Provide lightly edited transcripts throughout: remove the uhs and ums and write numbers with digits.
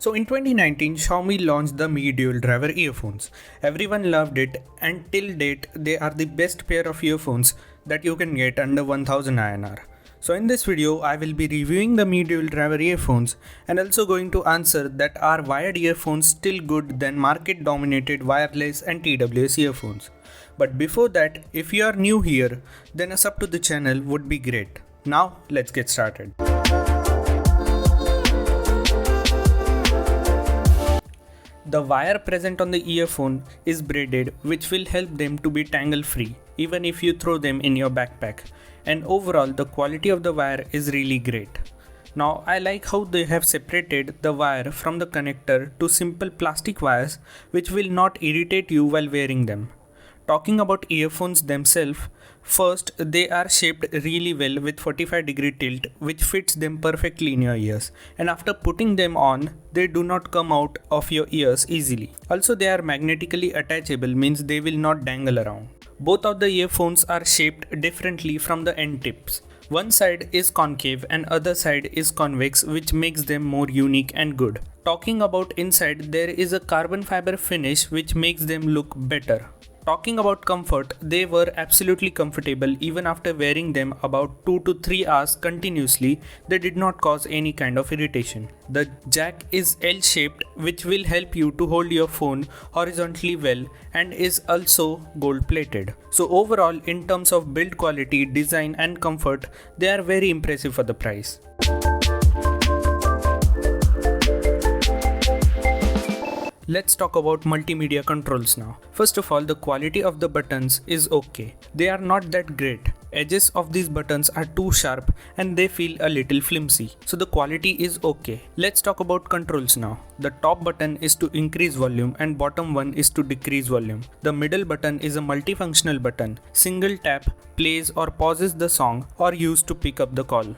So in 2019, Xiaomi launched the Mi Dual Driver earphones. Everyone loved it, and till date they are the best pair of earphones that you can get under 1000 INR. So in this video, I will be reviewing the Mi Dual Driver earphones and also going to answer that are wired earphones still good than market dominated wireless and TWS earphones. But before that, if you are new here, then a sub to the channel would be great. Now let's get started. The wire present on the earphone is braided, which will help them to be tangle free even if you throw them in your backpack, and overall the quality of the wire is really great. Now I like how they have separated the wire from the connector to simple plastic wires which will not irritate you while wearing them. Talking about earphones themselves, first, they are shaped really well with 45-degree tilt which fits them perfectly in your ears, and after putting them on, they do not come out of your ears easily. Also, they are magnetically attachable, means they will not dangle around. Both of the earphones are shaped differently from the end tips. One side is concave and other side is convex, which makes them more unique and good. Talking about inside, there is a carbon fiber finish which makes them look better. Talking about comfort, they were absolutely comfortable even after wearing them about 2 to 3 hours continuously. They did not cause any kind of irritation. The jack is L-shaped, which will help you to hold your phone horizontally well, and is also gold plated. So overall, in terms of build quality, design and comfort, they are very impressive for the price. Let's talk about multimedia controls now. First of all, the quality of the buttons is okay. They are not that great. Edges of these buttons are too sharp and they feel a little flimsy. So the quality is okay. Let's talk about controls now. The top button is to increase volume and bottom one is to decrease volume. The middle button is a multifunctional button. Single tap plays or pauses the song or used to pick up the call.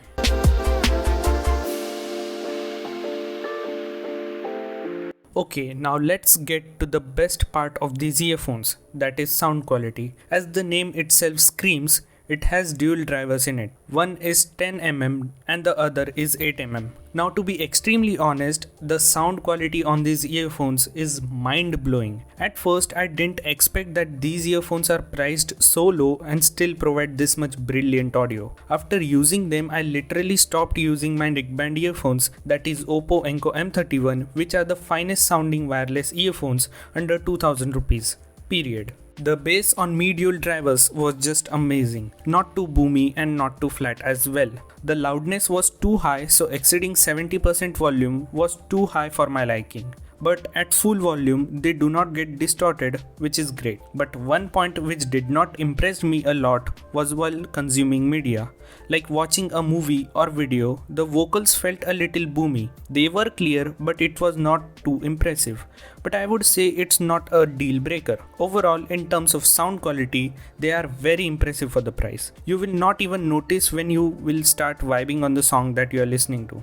Okay, now let's get to the best part of these earphones, that is sound quality. As the name itself screams, it has dual drivers in it. One is 10mm and the other is 8mm. Now to be extremely honest, the sound quality on these earphones is mind-blowing. At first I didn't expect that these earphones are priced so low and still provide this much brilliant audio. After using them, I literally stopped using my neckband earphones, that is Oppo Enco M31, which are the finest sounding wireless earphones under 2000 rupees. Period. The bass on Mi Dual drivers was just amazing, not too boomy and not too flat as well. The loudness was too high, so exceeding 70% volume was too high for my liking. But at full volume, they do not get distorted, which is great. But one point which did not impress me a lot was while consuming media. Like watching a movie or video, the vocals felt a little boomy. They were clear, but it was not too impressive. But I would say it's not a deal breaker. Overall, in terms of sound quality, they are very impressive for the price. You will not even notice when you will start vibing on the song that you are listening to.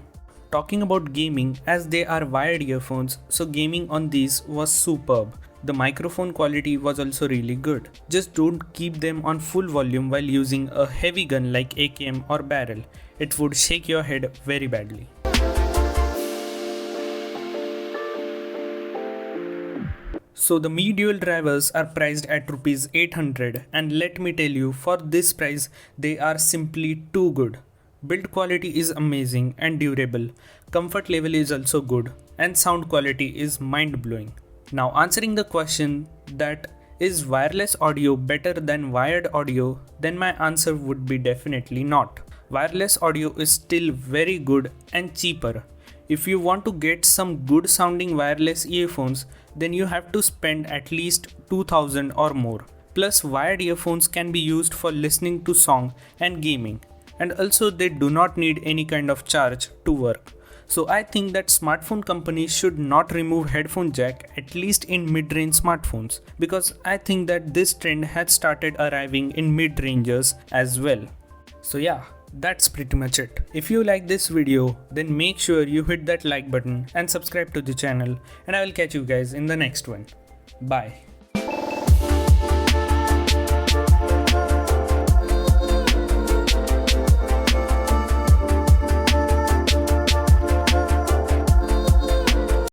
Talking about gaming, as they are wired earphones, so gaming on these was superb. The microphone quality was also really good. Just don't keep them on full volume while using a heavy gun like AKM or barrel. It would shake your head very badly. So the Mi Dual drivers are priced at Rs 800, and let me tell you, for this price they are simply too good. Build quality is amazing and durable, comfort level is also good, and sound quality is mind-blowing. Now answering the question that is wireless audio better than wired audio, then my answer would be definitely not. Wireless audio is still very good and cheaper. If you want to get some good sounding wireless earphones, then you have to spend at least 2000 or more. Plus, wired earphones can be used for listening to song and gaming. And also they do not need any kind of charge to work. So I think that smartphone companies should not remove headphone jack, at least in mid-range smartphones, because I think that this trend has started arriving in mid-rangers as well. So yeah, that's pretty much it. If you like this video, then make sure you hit that like button and subscribe to the channel, and I will catch you guys in the next one. Bye.